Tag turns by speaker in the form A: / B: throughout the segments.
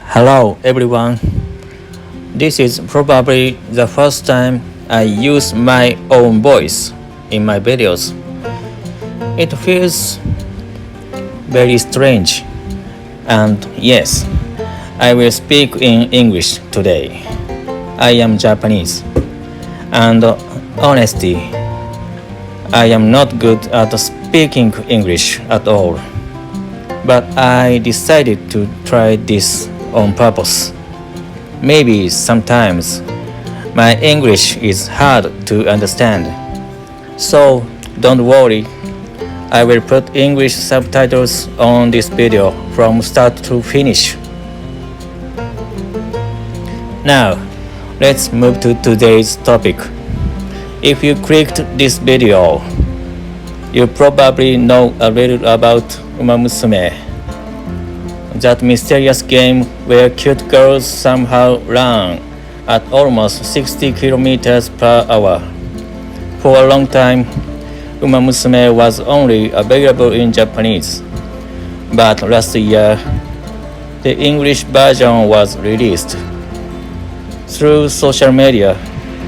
A: Hello everyone. This is probably the first time I use my own voice in my videos. It feels very strange. And yes, I will speak in English today. I am Japanese. And honestly, I am not good at speaking English at all. But I decided to try this on purpose. Maybe sometimes my English is hard to understand. So don't worry, I will put English subtitles on this video from start to finish. Now, let's move to today's topic. If you clicked this video, you probably know a little about Uma Musume, that mysterious game where cute girls somehow run at almost 60 kilometers per hour. For a long time, Uma Musume was only available in Japanese, but last year, the English version was released. Through social media,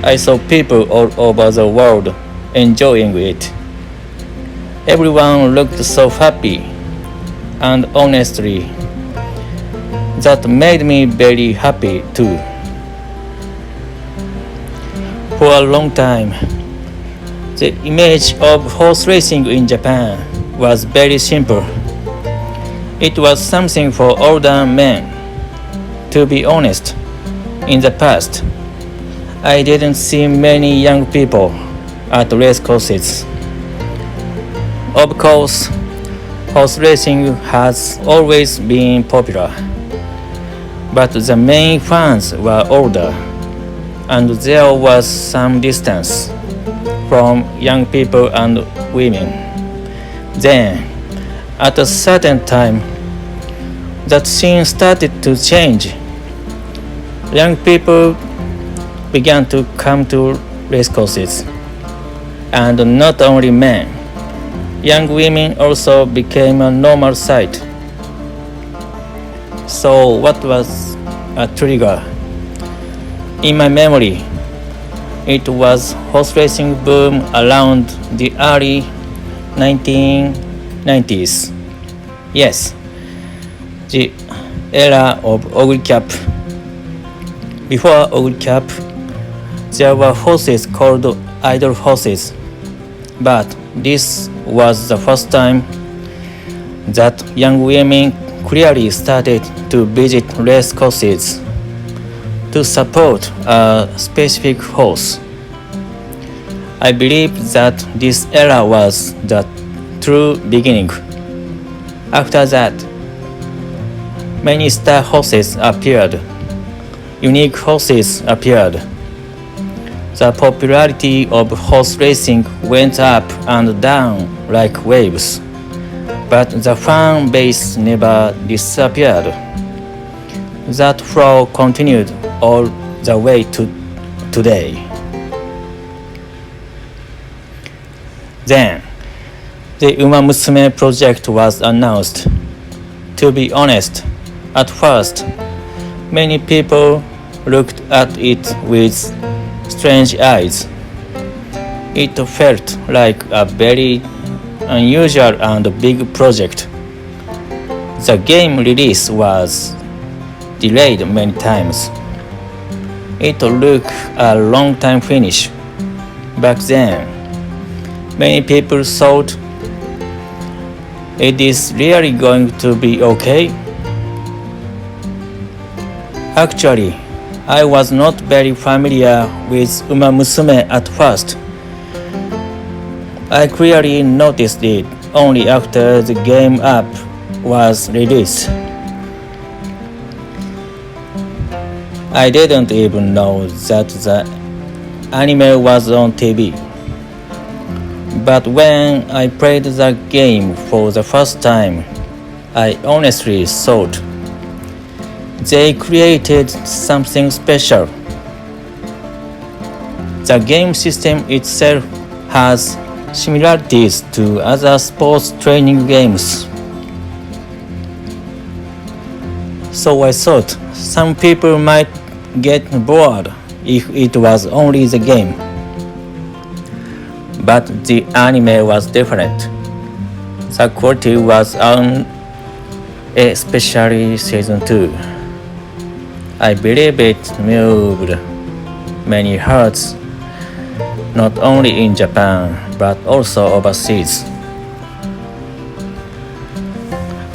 A: I saw people all over the world enjoying it. Everyone looked so happy, and honestly, that made me very happy too. For a long time, the image of horse racing in Japan was very simple. It was something for older men. To be honest, in the past, I didn't see many young people at race courses. Of course, horse racing has always been popular, but the main fans were older, and there was some distance from young people and women. Then, at a certain time, that scene started to change. Young people began to come to racecourses, and not only men. Young women also became a normal sight. So what was a trigger? In my memory, it was horse racing boom around the early 1990s. Yes, the era of ogle cap. Before ogle cap, there were horses called idle horses, but this was the first time that young women clearly started to visit race courses to support a specific horse. I believe that this era was the true beginning. After that, many star horses appeared. Unique horses appeared. The popularity of horse racing went up and down like waves, but the fan base never disappeared. That flow continued all the way to today. Then, the Uma Musume project was announced. To be honest, at first, many people looked at it with strange eyes. It felt like a very unusual and big project. The game release was delayed many times. It took a long time finish. Back then, many people thought, it is really going to be okay? Actually, I was not very familiar with Uma Musume at first. I clearly noticed it only after the game app was released. I didn't even know that the anime was on TV. But when I played the game for the first time, I honestly thought they created something special. The game system itself has similarities to other sports training games. So I thought some people might get bored if it was only the game. But the anime was different. The quality was on, especially season 2. I believe it moved many hearts, not only in Japan but also overseas.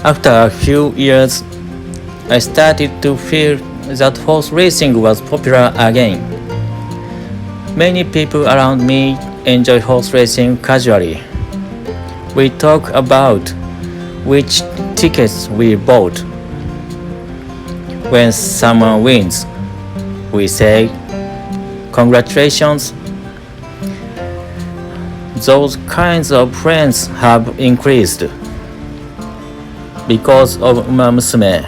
A: After a few years, I started to feel that horse racing was popular again. Many people around me enjoy horse racing casually. We talk about which tickets we bought. When someone wins, we say, "Congratulations." Those kinds of friends have increased. Because of Uma Musume,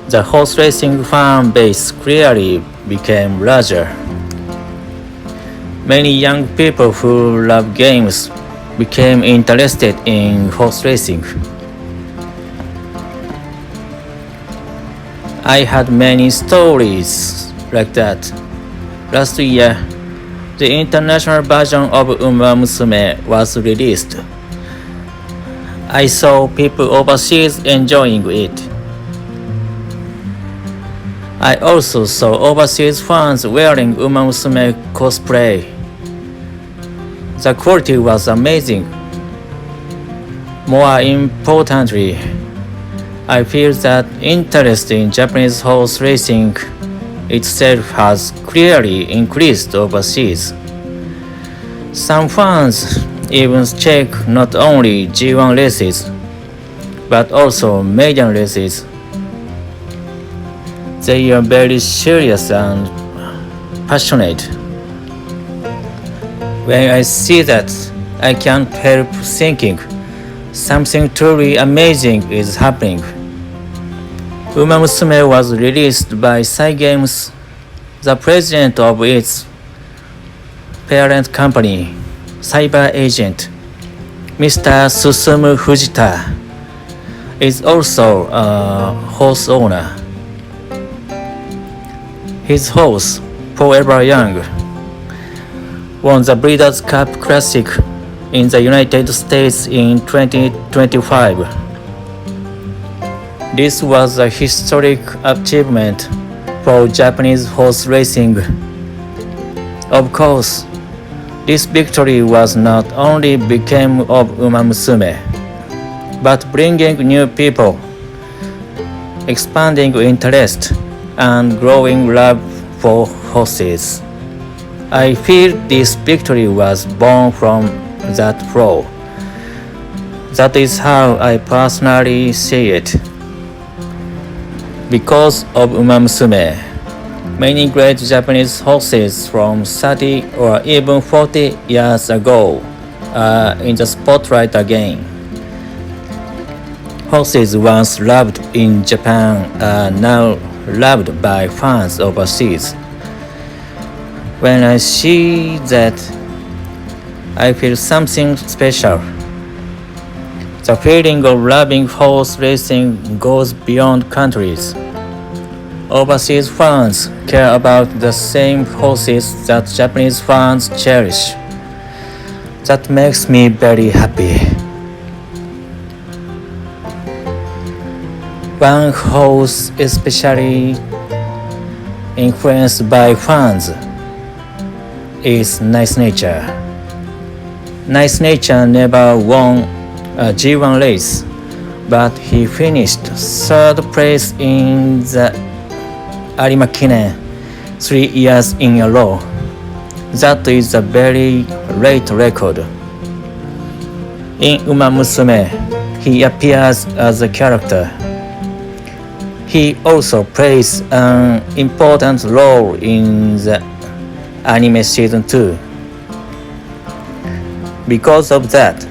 A: the horse racing fan base clearly became larger. Many young people who love games became interested in horse racing. I had many stories like that. Last year, the international version of Uma Musume was released. I saw people overseas enjoying it. I also saw overseas fans wearing Uma Musume cosplay. The quality was amazing. More importantly, I feel that interest in Japanese horse racing itself has clearly increased overseas. Some fans even check not only G1 races, but also maiden races. They are very serious and passionate. When I see that, I can't help thinking something truly amazing is happening. Uma Musume was released by Cygames. The president of its parent company, Cyber Agent, Mr. Susumu Fujita, is also a horse owner. His horse, Forever Young, won the Breeders' Cup Classic in the United States in 2025. This was a historic achievement for Japanese horse racing. Of course, this victory was not only became of Uma Musume, but bringing new people, expanding interest, and growing love for horses. I feel this victory was born from that flow. That is how I personally see it. Because of Uma Musume, many great Japanese horses from 30 or even 40 years ago are in the spotlight again. Horses once loved in Japan are now loved by fans overseas. When I see that, I feel something special. The feeling of loving horse racing goes beyond countries. Overseas fans care about the same horses that Japanese fans cherish. That makes me very happy. One horse especially influenced by fans is Nice Nature. Nice Nature never won a G1 race, but he finished third place in the Arima Kinen 3 years in a row. That is a very great record. In Uma Musume, he appears as a character. He also plays an important role in the anime season 2. Because of that,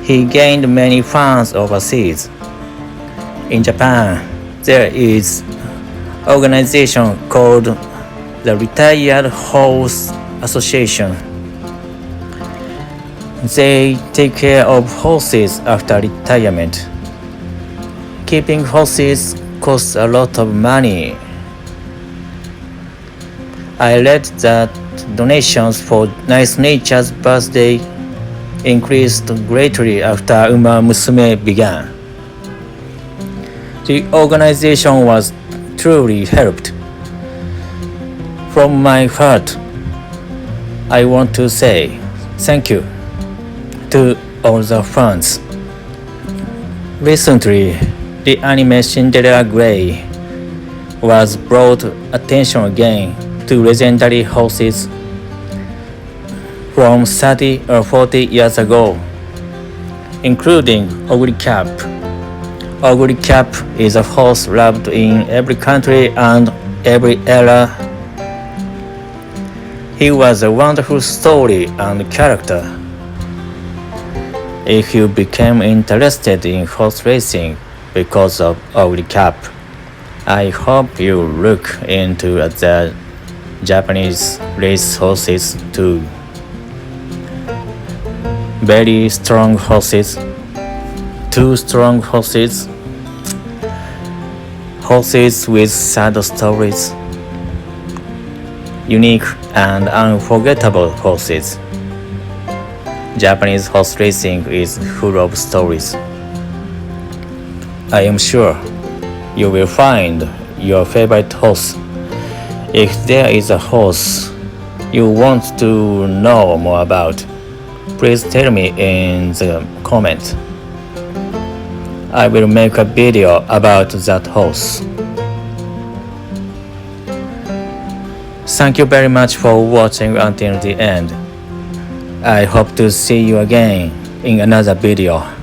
A: he gained many fans overseas. In Japan, there is an organization called the Retired Horse Association. They take care of horses after retirement. Keeping horses costs a lot of money. I read that donations for Nice Nature's birthday increased greatly after Uma Musume began. The organization was truly helped. From my heart, I want to say thank you to all the fans. Recently, the anime Cinderella Grey was brought attention again to legendary horses from 30 or 40 years ago, including Ugly Cap. Ugly Cap is a horse loved in every country and every era. He was a wonderful story and character. If you became interested in horse racing because of Ugly Cap, I hope you look into the Japanese race horses too. Very strong horses, two strong horses, horses with sad stories, unique and unforgettable horses. Japanese horse racing is full of stories. I am sure you will find your favorite horse. If there is a horse you want to know more about, please tell me in the comments. I will make a video about that horse. Thank you very much for watching until the end. I hope to see you again in another video.